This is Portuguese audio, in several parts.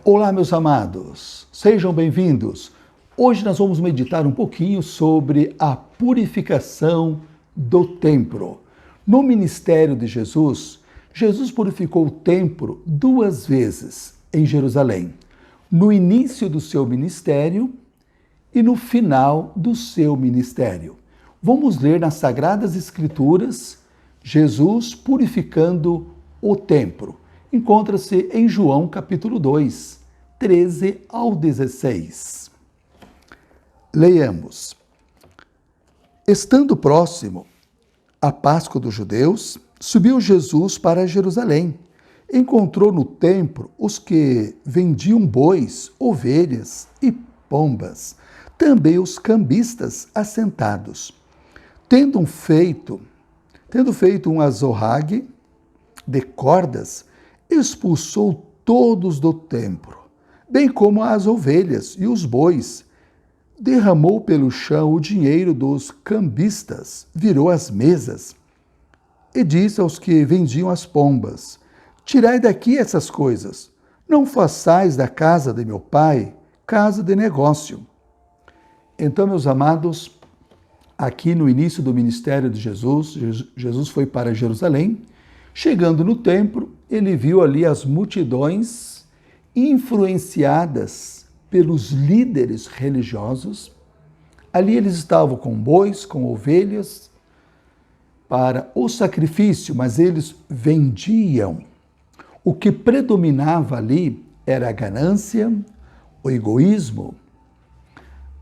Olá, meus amados, sejam bem-vindos. Hoje nós vamos meditar um pouquinho sobre a purificação do templo. No ministério de Jesus, Jesus purificou o templo 2 vezes em Jerusalém, no início do seu ministério e no final do seu ministério. Vamos ler nas Sagradas Escrituras Jesus purificando o templo. Encontra-se em João capítulo 2, 13 ao 16. Leiamos. Estando próximo a Páscoa dos judeus, subiu Jesus para Jerusalém. Encontrou no templo os que vendiam bois, ovelhas e pombas, também os cambistas assentados. Tendo feito um azorrague de cordas, expulsou todos do templo, bem como as ovelhas e os bois. Derramou pelo chão o dinheiro dos cambistas, virou as mesas e disse aos que vendiam as pombas: Tirai daqui essas coisas, não façais da casa de meu pai casa de negócio. Então, meus amados, aqui no início do ministério de Jesus foi para Jerusalém. Chegando no templo, ele viu ali as multidões influenciadas pelos líderes religiosos. Ali eles estavam com bois, com ovelhas, para o sacrifício, mas eles vendiam. O que predominava ali era a ganância, o egoísmo.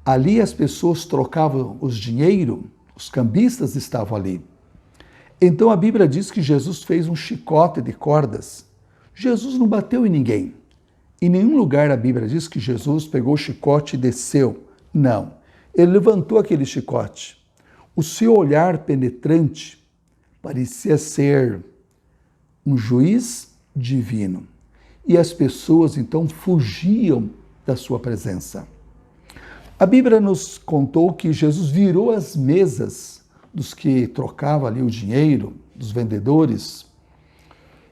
Ali as pessoas trocavam os dinheiro, os cambistas estavam ali. Então a Bíblia diz que Jesus fez um chicote de cordas. Jesus não bateu em ninguém. Em nenhum lugar a Bíblia diz que Jesus pegou o chicote e desceu. Não. Ele levantou aquele chicote. O seu olhar penetrante parecia ser um juiz divino. E as pessoas então fugiam da sua presença. A Bíblia nos contou que Jesus virou as mesas dos que trocavam ali o dinheiro, dos vendedores,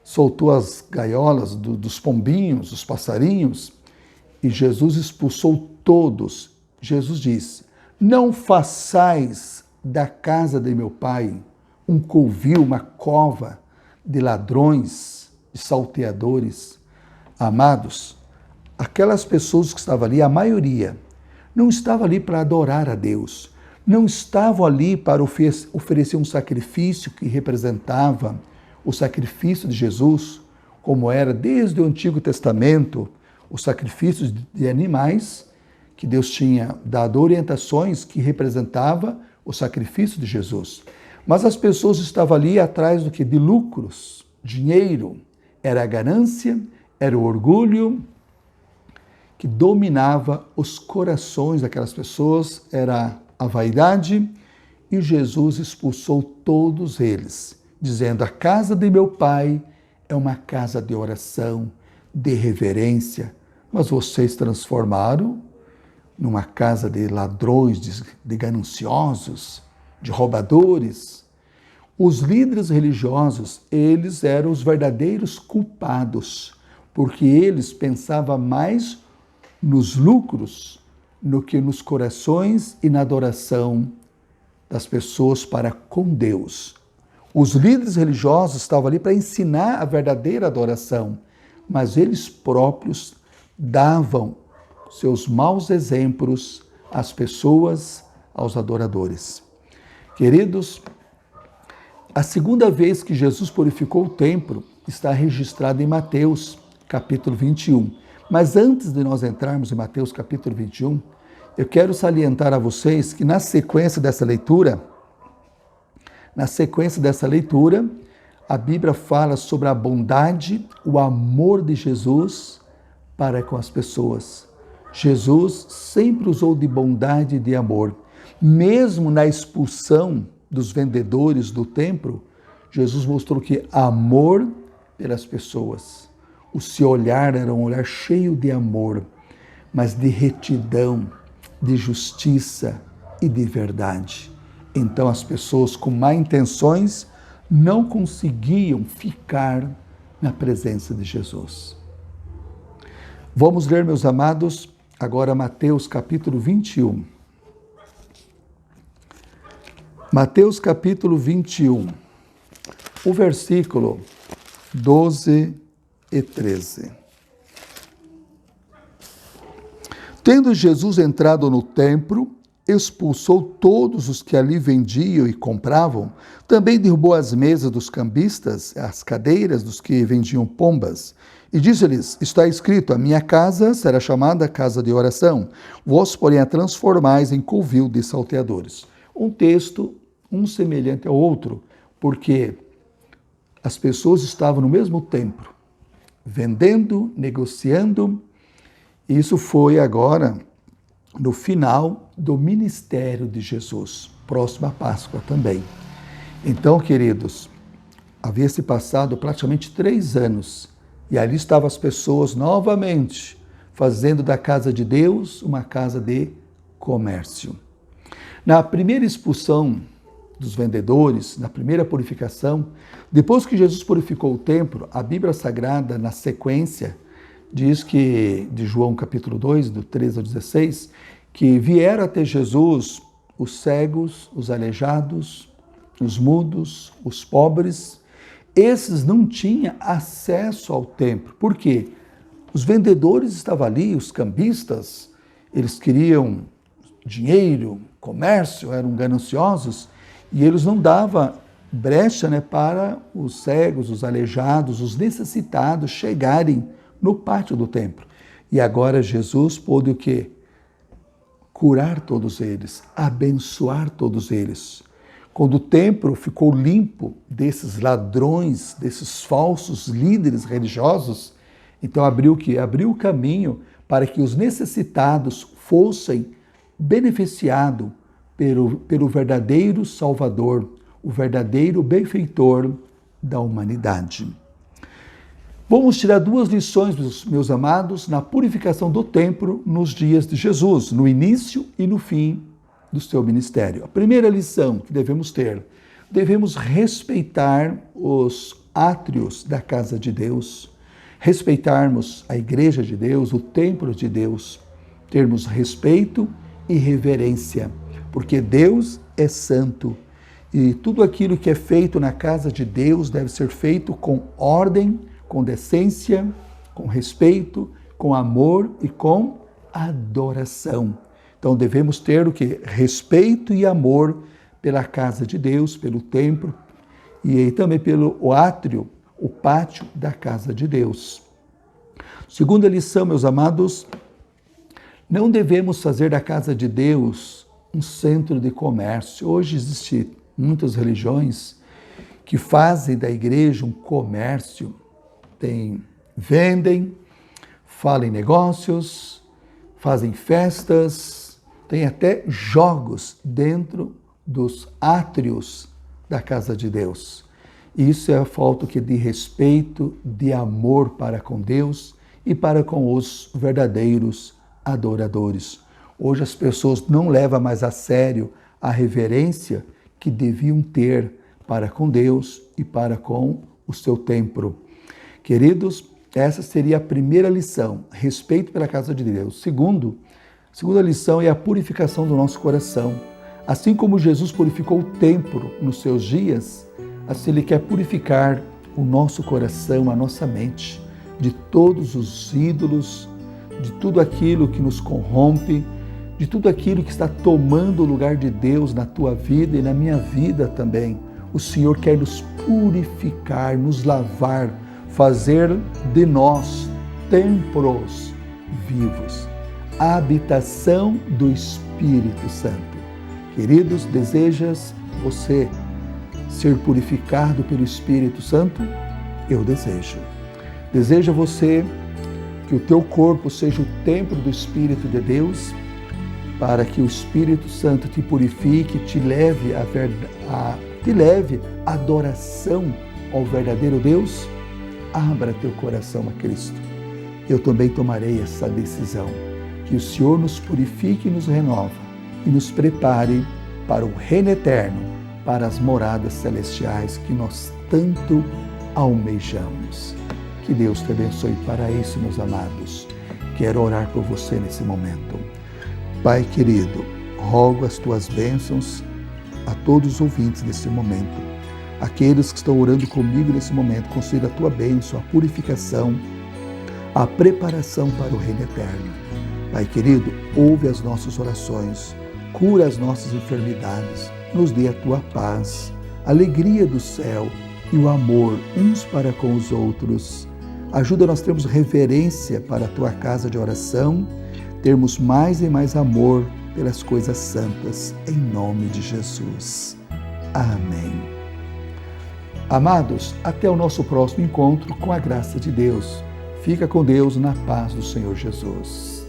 soltou as gaiolas dos pombinhos, dos passarinhos, e Jesus expulsou todos. Jesus disse: Não façais da casa de meu pai um covil, uma cova de ladrões, de salteadores. Amados, aquelas pessoas que estavam ali, a maioria, não estava ali para adorar a Deus, não estavam ali para oferecer um sacrifício que representava o sacrifício de Jesus, como era desde o Antigo Testamento, os sacrifícios de animais, que Deus tinha dado orientações que representava o sacrifício de Jesus. Mas as pessoas estavam ali atrás do que? De lucros, dinheiro. Era a ganância, era o orgulho que dominava os corações daquelas pessoas, era a vaidade, e Jesus expulsou todos eles, dizendo: a casa de meu pai é uma casa de oração, de reverência, mas vocês transformaram numa casa de ladrões, de gananciosos, de roubadores. Os líderes religiosos, eles eram os verdadeiros culpados, porque eles pensavam mais nos lucros do que nos corações e na adoração das pessoas para com Deus. Os líderes religiosos estavam ali para ensinar a verdadeira adoração, mas eles próprios davam seus maus exemplos às pessoas, aos adoradores. Queridos, a segunda vez que Jesus purificou o templo está registrada em Mateus, capítulo 21. Mas antes de nós entrarmos em Mateus, capítulo 21, eu quero salientar a vocês que na sequência dessa leitura, a Bíblia fala sobre a bondade, o amor de Jesus para com as pessoas. Jesus sempre usou de bondade e de amor. Mesmo na expulsão dos vendedores do templo, Jesus mostrou que amor pelas pessoas. O seu olhar era um olhar cheio de amor, mas de retidão, de justiça e de verdade. Então as pessoas com má intenções não conseguiam ficar na presença de Jesus. Vamos ler, meus amados, agora Mateus capítulo 21. Mateus capítulo 21, o versículo 12 e 13. Tendo Jesus entrado no templo, expulsou todos os que ali vendiam e compravam, também derrubou as mesas dos cambistas, as cadeiras dos que vendiam pombas, e disse-lhes: está escrito, a minha casa será chamada casa de oração, vós, porém, a transformais em covil de salteadores. Um texto, um semelhante ao outro, porque as pessoas estavam no mesmo templo, vendendo, negociando. Isso foi agora no final do ministério de Jesus, próximo à Páscoa também. Então, queridos, havia se passado praticamente 3 anos e ali estavam as pessoas novamente fazendo da casa de Deus uma casa de comércio. Na primeira expulsão dos vendedores, na primeira purificação, depois que Jesus purificou o templo, a Bíblia Sagrada, na sequência, diz que, de João capítulo 2, do 13 ao 16, que vieram até Jesus os cegos, os aleijados, os mudos, os pobres. Esses não tinham acesso ao templo. Por quê? Os vendedores estavam ali, os cambistas, eles queriam dinheiro, comércio, eram gananciosos, e eles não davam brecha, para os cegos, os aleijados, os necessitados chegarem no pátio do templo. E agora Jesus pôde o quê? Curar todos eles, abençoar todos eles. Quando o templo ficou limpo desses ladrões, desses falsos líderes religiosos, então abriu o quê? Abriu o caminho para que os necessitados fossem beneficiados pelo verdadeiro Salvador, o verdadeiro benfeitor da humanidade. Vamos tirar 2 lições, meus amados, na purificação do templo nos dias de Jesus, no início e no fim do seu ministério. A primeira lição que devemos ter: devemos respeitar os átrios da casa de Deus, respeitarmos a igreja de Deus, o templo de Deus, termos respeito e reverência, porque Deus é santo e tudo aquilo que é feito na casa de Deus deve ser feito com ordem, com decência, com respeito, com amor e com adoração. Então devemos ter o quê? Respeito e amor pela casa de Deus, pelo templo e também pelo átrio, o pátio da casa de Deus. Segunda lição, meus amados, não devemos fazer da casa de Deus um centro de comércio. Hoje existem muitas religiões que fazem da igreja um comércio. Vendem, falam em negócios, fazem festas, tem até jogos dentro dos átrios da casa de Deus. Isso é a falta de respeito, de amor para com Deus e para com os verdadeiros adoradores. Hoje as pessoas não levam mais a sério a reverência que deviam ter para com Deus e para com o seu templo. Queridos, essa seria a primeira lição, respeito pela casa de Deus. Segunda lição é a purificação do nosso coração. Assim como Jesus purificou o templo nos seus dias, assim Ele quer purificar o nosso coração, a nossa mente, de todos os ídolos, de tudo aquilo que nos corrompe, de tudo aquilo que está tomando o lugar de Deus na tua vida e na minha vida também. O Senhor quer nos purificar, nos lavar, fazer de nós templos vivos, a habitação do Espírito Santo. Queridos, desejas você ser purificado pelo Espírito Santo? Eu desejo. Deseja você que o teu corpo seja o templo do Espírito de Deus, para que o Espírito Santo te purifique, te leve à adoração ao verdadeiro Deus? Abra teu coração a Cristo. Eu também tomarei essa decisão. Que o Senhor nos purifique e nos renova e nos prepare para o reino eterno, para as moradas celestiais que nós tanto almejamos. Que Deus te abençoe para isso, meus amados. quero orar por você nesse momento. Pai querido, rogo as tuas bênçãos a todos os ouvintes nesse momento. Aqueles que estão orando comigo nesse momento, conceda a tua bênção, a purificação, a preparação para o reino eterno. Pai querido, ouve as nossas orações, cura as nossas enfermidades, nos dê a tua paz, a alegria do céu e o amor uns para com os outros. Ajuda nós termos reverência para a tua casa de oração, termos mais e mais amor pelas coisas santas, em nome de Jesus. Amém. Amados, até o nosso próximo encontro com a graça de Deus. Fica com Deus na paz do Senhor Jesus.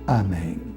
Amém.